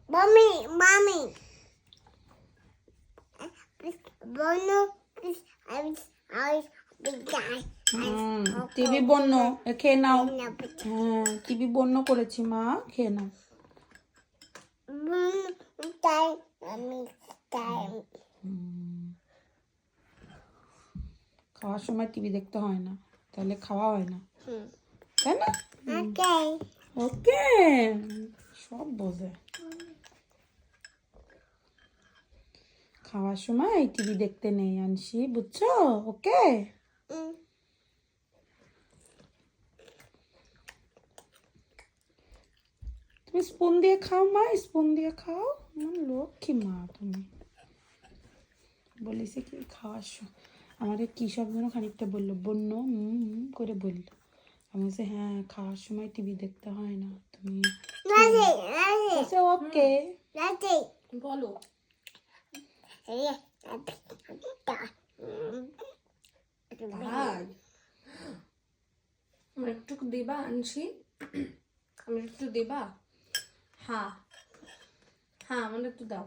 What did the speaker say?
Mommy. Please, Bono, please. TV বন্য খেয়ে নাও। TV বন্য করেছি মা, খেয়ে নাও। খাওয়ার সময় টিভি দেখতে হয় না, তাহলে খাওয়া হয় না, তাই না? ওকে, সব বোঝে। খাওয়ার সময় টিভি দেখতে নেই আনসি, বুঝছো? ওকে। তুমি স্পুন দিয়ে খাও মা, স্পুন দিয়ে খাও। লক্ষ্মী মা তুমি। বলিস কি খাওয়ার সময় আমাদের কি সব যেন খানিকটা বললো, বন্য করে বললো। আমি বলছি হ্যাঁ, খাওয়ার সময় টিভি দেখতে হয় না, তুমি ওকে বলো। আমার একটু দেবা আনছি, আমি একটু দেবা? হ্যাঁ, আমার একটু দাও।